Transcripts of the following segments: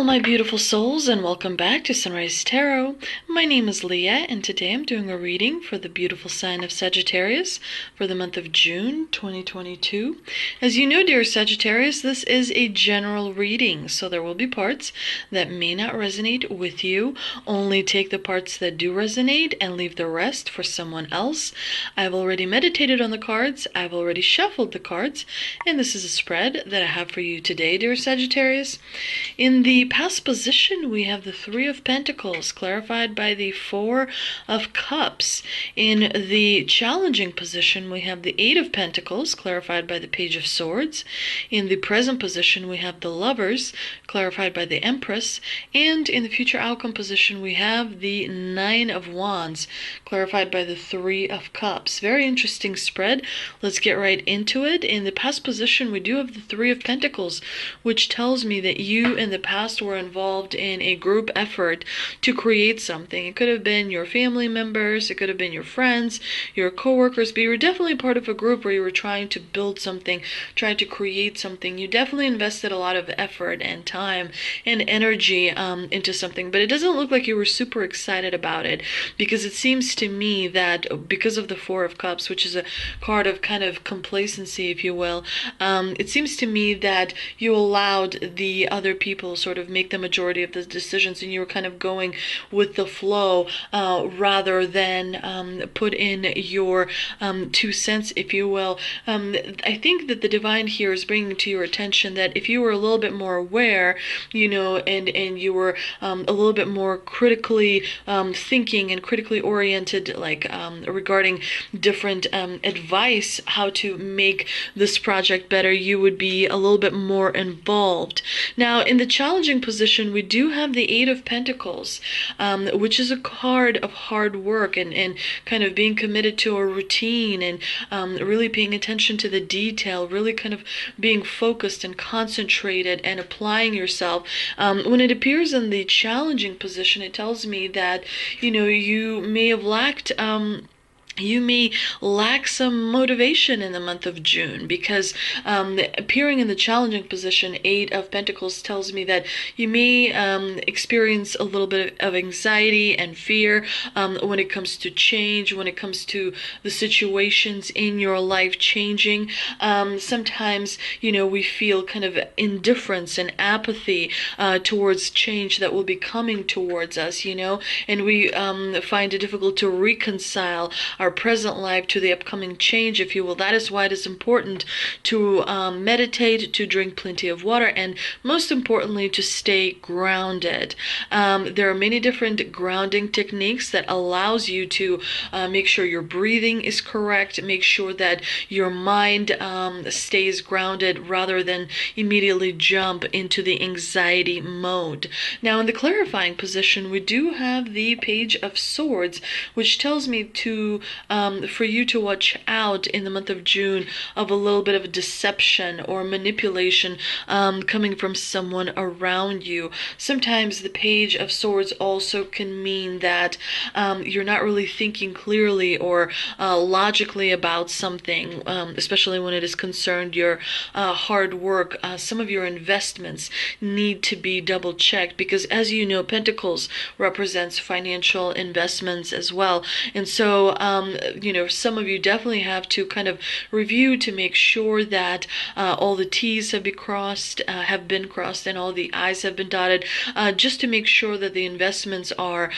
my beautiful souls, and welcome back to Sunrise Tarot. My name is Leah, and today I'm doing a reading for the beautiful sign of Sagittarius for the month of June 2022. As you know, dear Sagittarius, this is a general reading, so there will be parts that may not resonate with you. Only take the parts that do resonate and leave the rest for someone else. I've already meditated on the cards, I've already shuffled the cards, and this is a spread that I have for you today, dear Sagittarius. In the past position, we have the Three of Pentacles, clarified by the Four of Cups. In the challenging position, we have the Eight of Pentacles, clarified by the Page of Swords. In the present position, we have the Lovers, clarified by the Empress. And in the future outcome position, we have the Nine of Wands, clarified by the Three of Cups. Very interesting spread. Let's get right into it. In the past position, we do have the Three of Pentacles, which tells me that you in the past were involved in a group effort to create something. It could have been your family members, it could have been your friends, your co-workers, but you were definitely part of a group where you were trying to build something, trying to create something. You definitely invested a lot of effort and time and energy into something, but it doesn't look like you were super excited about it, because it seems to me that because of the Four of Cups, which is a card of kind of complacency, if you will, it seems to me that you allowed the other people sort of make the majority of the decisions, and you were kind of going with the flow rather than put in your 2 cents, if you will. I think that the divine here is bringing to your attention that if you were a little bit more aware, you know, and you were a little bit more critically thinking and critically oriented, like regarding different advice how to make this project better, you would be a little bit more involved. Now, in the challenging position, we do have the Eight of Pentacles, which is a card of hard work and kind of being committed to a routine and really paying attention to the detail, really kind of being focused and concentrated and applying yourself. When it appears in the challenging position, it tells me that, you know, you may have lacked you may lack some motivation in the month of June, because appearing in the challenging position, Eight of Pentacles, tells me that you may experience a little bit of anxiety and fear when it comes to change, when it comes to the situations in your life changing. Sometimes, you know, we feel kind of indifference and apathy towards change that will be coming towards us, you know, and we find it difficult to reconcile our present life to the upcoming change, if you will. That is why it is important to meditate, to drink plenty of water, and most importantly, to stay grounded. There are many different grounding techniques that allows you to make sure your breathing is correct, make sure that your mind stays grounded rather than immediately jump into the anxiety mode. Now, in the clarifying position, we do have the Page of Swords, which tells me to for you to watch out in the month of June of a little bit of deception or manipulation coming from someone around you. Sometimes the Page of Swords also can mean that you're not really thinking clearly or logically about something, especially when it is concerned your hard work. Some of your investments need to be double checked, because as you know, Pentacles represents financial investments as well, and so you know, some of you definitely have to kind of review to make sure that all the T's have been crossed, and all the I's have been dotted, just to make sure that the investments are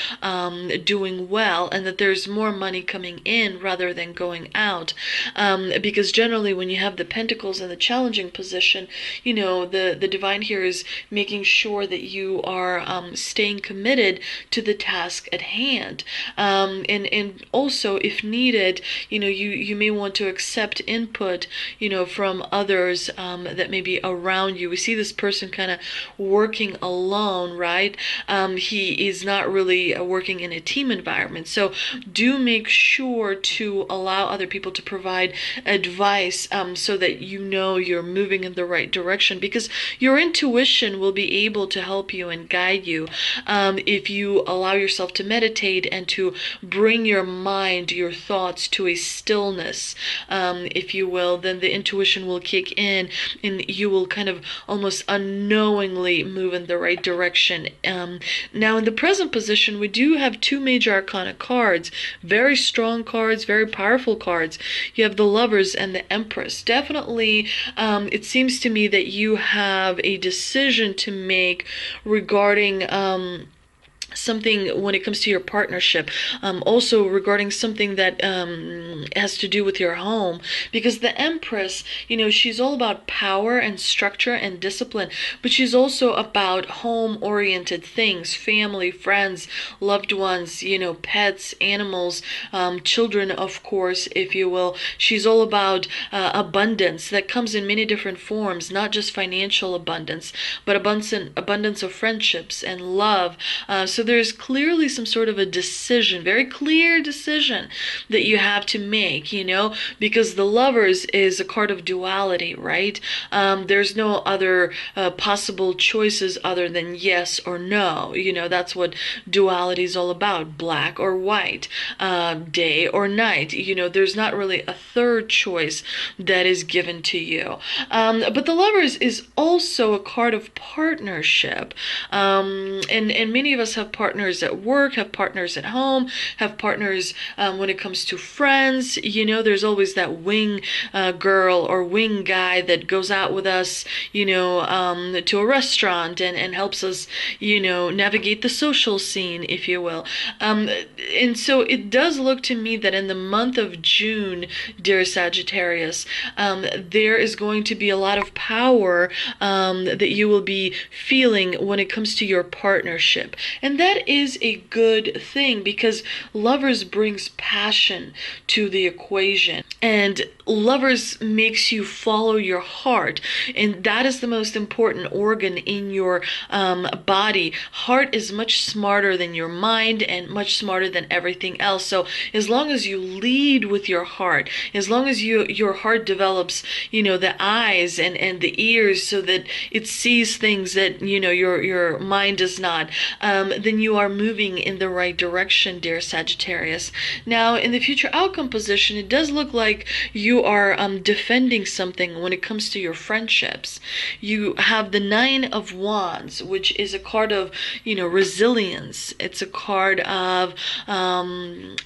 doing well and that there's more money coming in rather than going out. Because generally, when you have the Pentacles in the challenging position, you know, the divine here is making sure that you are staying committed to the task at hand, and also, if needed, you know, you may want to accept input, you know, from others that may be around you. We see this person kind of working alone, right? He is not really working in a team environment, so do make sure to allow other people to provide advice so that you know you're moving in the right direction, because your intuition will be able to help you and guide you if you allow yourself to meditate and to bring your mind, your thoughts to a stillness, if you will, then the intuition will kick in and you will kind of almost unknowingly move in the right direction. Now, in the present position, we do have two major arcana cards, very strong cards, very powerful cards. You have the Lovers and the Empress. Definitely, it seems to me that you have a decision to make regarding something when it comes to your partnership, also regarding something that has to do with your home, because the Empress, she's all about power and structure and discipline, but she's also about home-oriented things, family, friends, loved ones, pets, animals, children, of course, if you will. She's all about abundance that comes in many different forms, not just financial abundance, but abundance of friendships and love. So there's clearly some sort of a decision, very clear decision that you have to make, because the Lovers is a card of duality, right? There's no other possible choices other than yes or no. That's what duality is all about, black or white, day or night. There's not really a third choice that is given to you. But the Lovers is also a card of partnership. And many of us have partners at work, have partners at home, have partners when it comes to friends. There's always that wing girl or wing guy that goes out with us, to a restaurant and helps us, navigate the social scene, if you will. And so it does look to me that in the month of June, dear Sagittarius, there is going to be a lot of power that you will be feeling when it comes to your partnership. And that is a good thing, because Lovers brings passion to the equation. And Lovers makes you follow your heart. And that is the most important organ in your body. Heart is much smarter than your mind and much smarter than everything else. So as long as you lead with your heart, as long as your heart develops, the eyes and the ears so that it sees things that, your mind does not, then you are moving in the right direction, dear Sagittarius. Now, in the future outcome position, it does look like you are defending something when it comes to your friendships. You have the Nine of Wands, which is a card of, resilience. It's a card of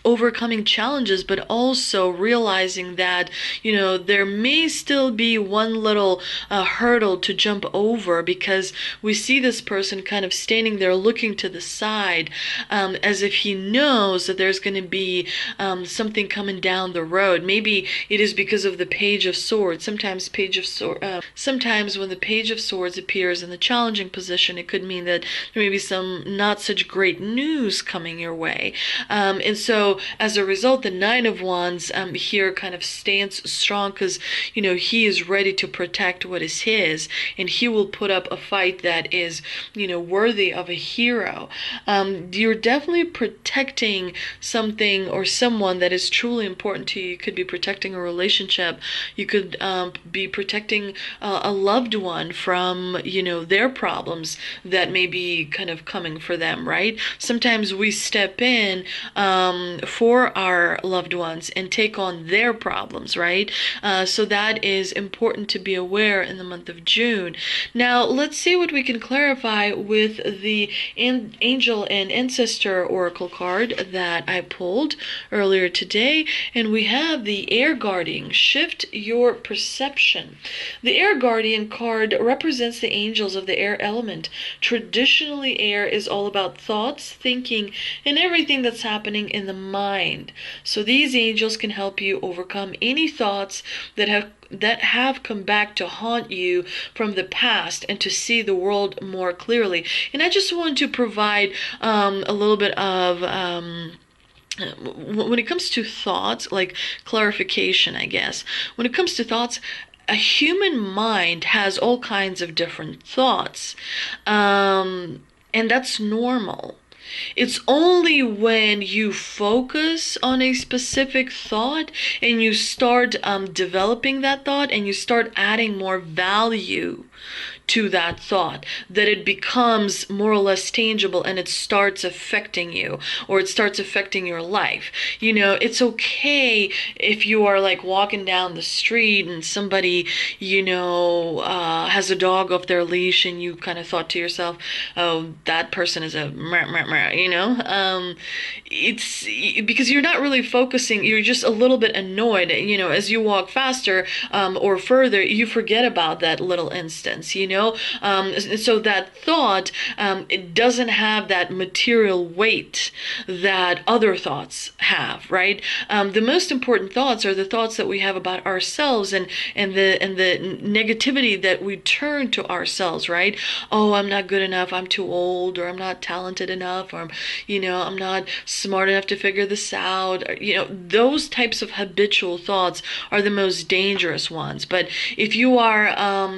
overcoming challenges, but also realizing that, there may still be one little hurdle to jump over, because we see this person kind of standing there looking to the side, as if he knows that there's going to be something coming down the road. Maybe it is because of the Page of Swords. Sometimes when the Page of Swords appears in the challenging position, it could mean that there may be some not such great news coming your way. And so as a result, the Nine of Wands here kind of stands strong, because he is ready to protect what is his, and he will put up a fight that is worthy of a hero. You're definitely protecting something or someone that is truly important to you. You could be protecting a relationship. You could be protecting a loved one from their problems that may be kind of coming for them, right? Sometimes we step in for our loved ones and take on their problems, right? So that is important to be aware in the month of June. Now, let's see what we can clarify with the Angel and Ancestor Oracle card that I pulled earlier today. And we have the Air Guardian. Shift your perception. The Air Guardian card represents the angels of the air element. Traditionally, air is all about thoughts, thinking, and everything that's happening in the mind. So these angels can help you overcome any thoughts that have come back to haunt you from the past, and to see the world more clearly. And I just want to provide a little bit of when it comes to thoughts, like clarification, I guess. When it comes to thoughts, a human mind has all kinds of different thoughts, and that's normal. It's only when you focus on a specific thought and you start developing that thought, and you start adding more value to that thought, that it becomes more or less tangible and it starts affecting you, or it starts affecting your life. It's okay if you are like walking down the street and somebody, has a dog off their leash and you kind of thought to yourself, oh, that person is a meh, meh, meh. It's because you're not really focusing, you're just a little bit annoyed. As you walk faster or further, you forget about that little instance. So that thought, it doesn't have that material weight that other thoughts have, right? The most important thoughts are the thoughts that we have about ourselves, and the negativity that we turn to ourselves, right? Oh, I'm not good enough, I'm too old, or I'm not talented enough, or I'm not smart enough to figure this out. Those types of habitual thoughts are the most dangerous ones. But if you are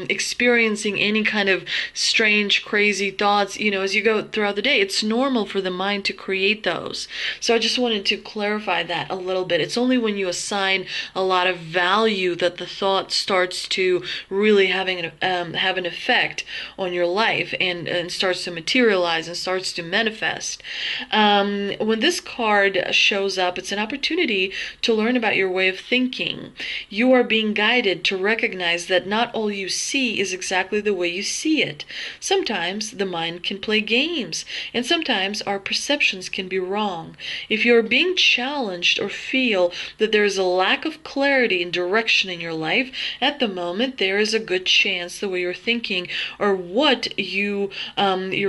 experiencing any kind of strange, crazy thoughts, as you go throughout the day, it's normal for the mind to create those. So I just wanted to clarify that a little bit. It's only when you assign a lot of value that the thought starts to really have an effect on your life, and starts to materialize and starts to manifest. When this card shows up, it's an opportunity to learn about your way of thinking. You are being guided to recognize that not all you see is exactly the way you see it. Sometimes the mind can play games, and sometimes our perceptions can be wrong. If you're being challenged or feel that there is a lack of clarity and direction in your life at the moment, there is a good chance the way you're thinking or what you're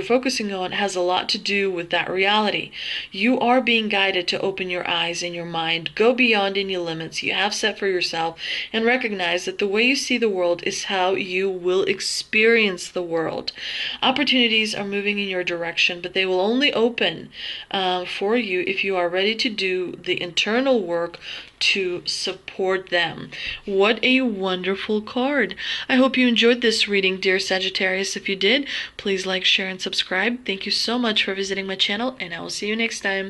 focusing on has a lot to do with that reality. You are being guided to open your eyes and your mind, go beyond any limits you have set for yourself, and recognize that the way you see the world is how you will experience the world. Opportunities are moving in your direction, but they will only open for you if you are ready to do the internal work to support them. What a wonderful card. I hope you enjoyed this reading, dear Sagittarius. If you did, please like, share, and subscribe. Thank you so much for visiting my channel, and I will see you next time.